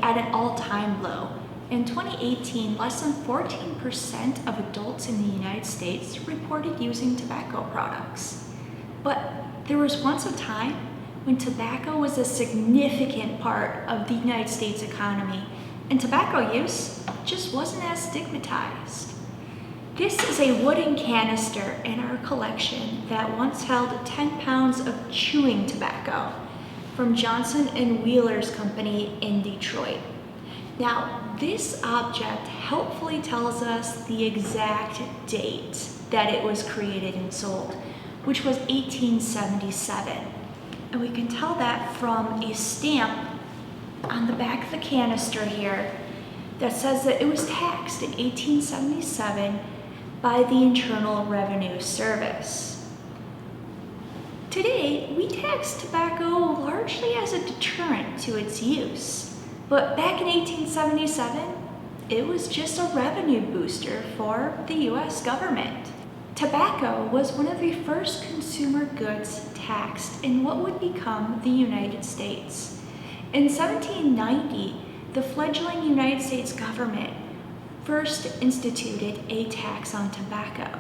at an all-time low. In 2018, less than 14% of adults in the United States reported using tobacco products. But there was once a time when tobacco was a significant part of the United States economy, and tobacco use just wasn't as stigmatized. This is a wooden canister in our collection that once held 10 pounds of chewing tobacco from Johnson & Wheeler's company in Detroit. Now, this object helpfully tells us the exact date that it was created and sold, which was 1877. And we can tell that from a stamp on the back of the canister here that says that it was taxed in 1877 by the Internal Revenue Service. Today, we tax tobacco largely as a deterrent to its use, but back in 1877, it was just a revenue booster for the US government. Tobacco was one of the first consumer goods taxed in what would become the United States. In 1790, the fledgling United States government first instituted a tax on tobacco,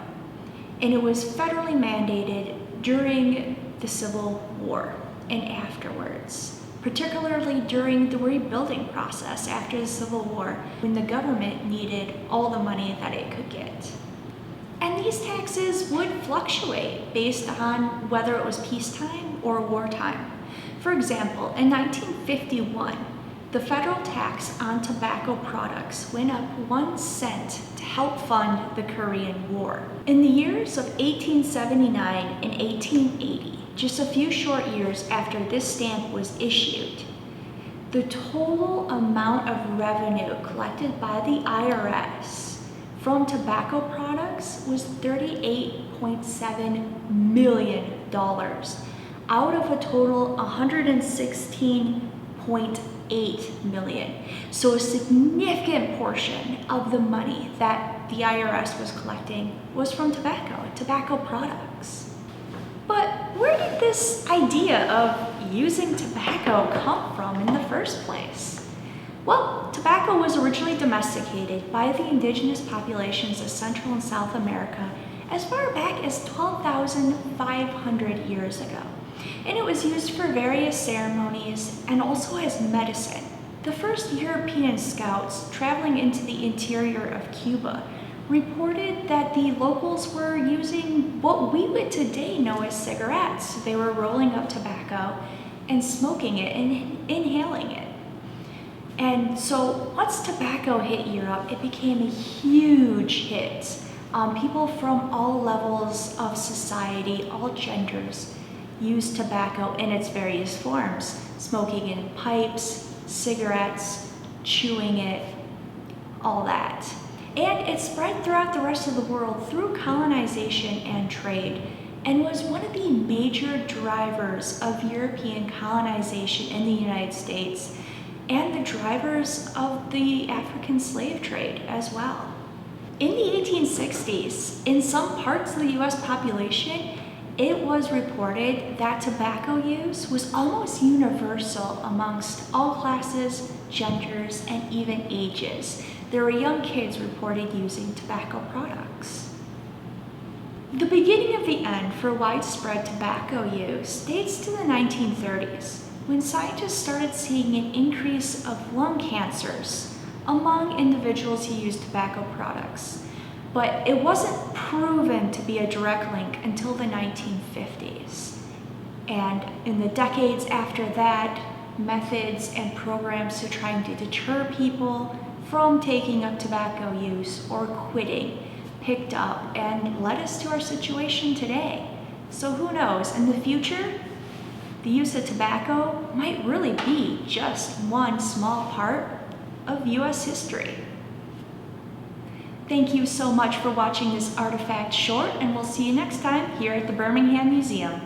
and it was federally mandated during the Civil War and afterwards, particularly during the rebuilding process after the Civil War, when the government needed all the money that it could get. And these taxes would fluctuate based on whether it was peacetime or wartime. For example, in 1951, the federal tax on tobacco products went up 1 cent to help fund the Korean War. In the years of 1879 and 1880, just a few short years after this stamp was issued, the total amount of revenue collected by the IRS from tobacco products was $38.7 million out of a total $116.8 million. So a significant portion of the money that the IRS was collecting was from tobacco products. But where did this idea of using tobacco come from in the first place? Well, tobacco was originally domesticated by the indigenous populations of Central and South America as far back as 12,500 years ago. And it was used for various ceremonies and also as medicine. The first European scouts traveling into the interior of Cuba reported that the locals were using what we would today know as cigarettes. They were rolling up tobacco and smoking it and inhaling it. And so once tobacco hit Europe, it became a huge hit. People from all levels of society, all genders, used tobacco in its various forms, smoking in pipes, cigarettes, chewing it, all that. And it spread throughout the rest of the world through colonization and trade, and was one of the major drivers of European colonization in the United States, and the drivers of the African slave trade as well. In the 1860s, in some parts of the US population, it was reported that tobacco use was almost universal amongst all classes, genders, and even ages. There were young kids reported using tobacco products. The beginning of the end for widespread tobacco use dates to the 1930s, when scientists started seeing an increase of lung cancers among individuals who used tobacco products. But it wasn't proven to be a direct link until the 1950s. And in the decades after that, methods and programs to trying to deter people from taking up tobacco use or quitting picked up and led us to our situation today. So who knows, in the future, the use of tobacco might really be just one small part of US history. Thank you so much for watching this artifact short, and we'll see you next time here at the Birmingham Museum.